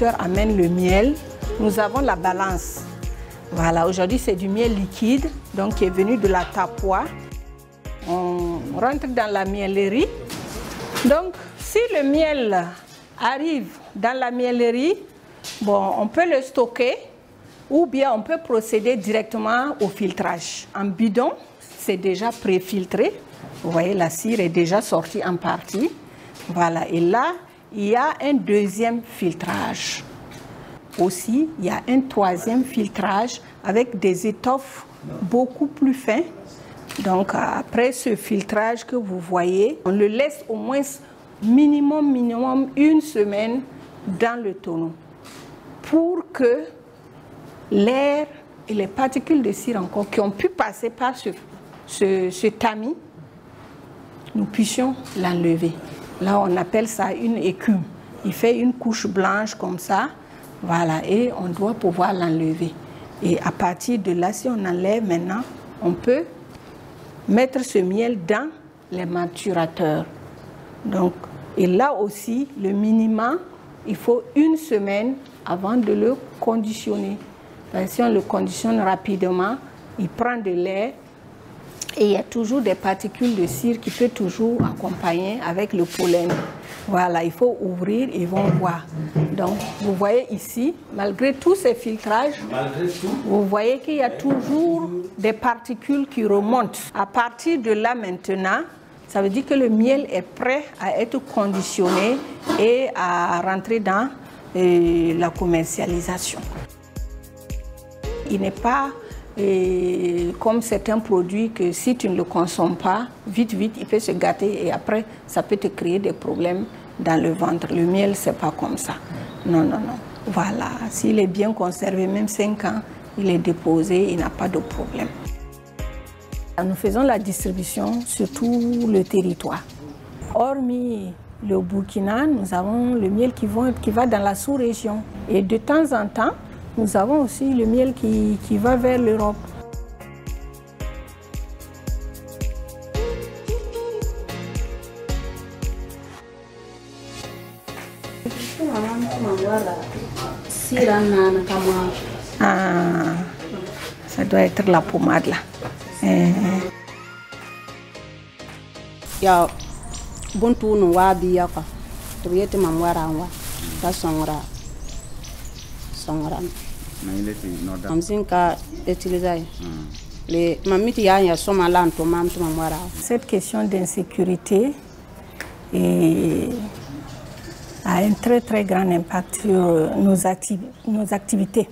producteur amène le miel, nous avons la balance. Voilà, aujourd'hui c'est du miel liquide, donc qui est venu de la Tapua. On rentre dans la miellerie. Donc, si le miel arrive dans la miellerie, bon, on peut le stocker ou bien on peut procéder directement au filtrage. En bidon, c'est déjà pré-filtré. Vous voyez, la cire est déjà sortie en partie. Voilà, et là, il y a un deuxième filtrage. Aussi, il y a un troisième filtrage avec des étoffes beaucoup plus fins. Donc, après ce filtrage que vous voyez, on le laisse au moins minimum une semaine dans le tonneau pour que l'air et les particules de cire encore qui ont pu passer par ce tamis, nous puissions l'enlever. Là, on appelle ça une écume. Il fait une couche blanche comme ça, voilà, et on doit pouvoir l'enlever. Et à partir de là, si on enlève maintenant, on peut mettre ce miel dans les maturateurs. Donc, et là aussi, le minimum, il faut une semaine avant de le conditionner. Parce que si on le conditionne rapidement, il prend de l'air et il y a toujours des particules de cire qui peuvent toujours accompagner avec le pollen. Voilà, il faut ouvrir et ils vont voir. Donc, vous voyez ici, malgré tous ces filtrages, vous voyez qu'il y a toujours des particules qui remontent. À partir de là maintenant, ça veut dire que le miel est prêt à être conditionné et à rentrer dans la commercialisation. Il n'est pas comme certains produits que si tu ne le consommes pas, vite, il peut se gâter et après, ça peut te créer des problèmes dans le ventre. Le miel, c'est pas comme ça. Non. Voilà, s'il est bien conservé, même 5 ans, il est déposé, il n'a pas de problème. Nous faisons la distribution sur tout le territoire. Hormis le Burkina, nous avons le miel qui va dans la sous-région. Et de temps en temps, nous avons aussi le miel qui va vers l'Europe. Ah, ça doit être la pommade là. Ya buntu no wabi ya kwa tuyete mamwara wa ta songra amzinka utiliser les mamiti ya soma lanto mamtu mamwara. Cette question d'insécurité a un très grand impact sur nos activités.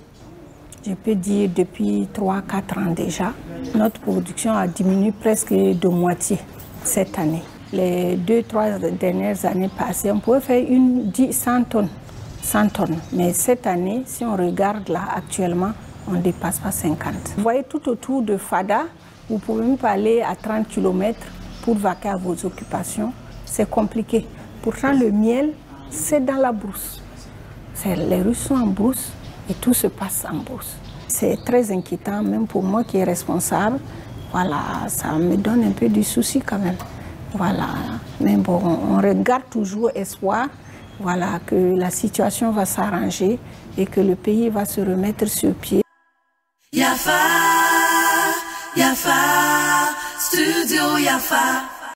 Je peux dire depuis 3-4 ans déjà, notre production a diminué presque de moitié cette année. Les 2-3 dernières années passées, on pouvait faire 100 tonnes. Mais cette année, si on regarde là actuellement, on ne dépasse pas 50. Vous voyez tout autour de Fada, vous pouvez même pas aller à 30 km pour vaquer à vos occupations. C'est compliqué. Pourtant, le miel, c'est dans la brousse. Les rues sont en brousse et tout se passe en brousse. C'est très inquiétant, même pour moi qui est responsable. Voilà, ça me donne un peu du souci quand même. Voilà, mais bon, on regarde toujours espoir, voilà, que la situation va s'arranger et que le pays va se remettre sur pied. Yafa, Studio Yafa.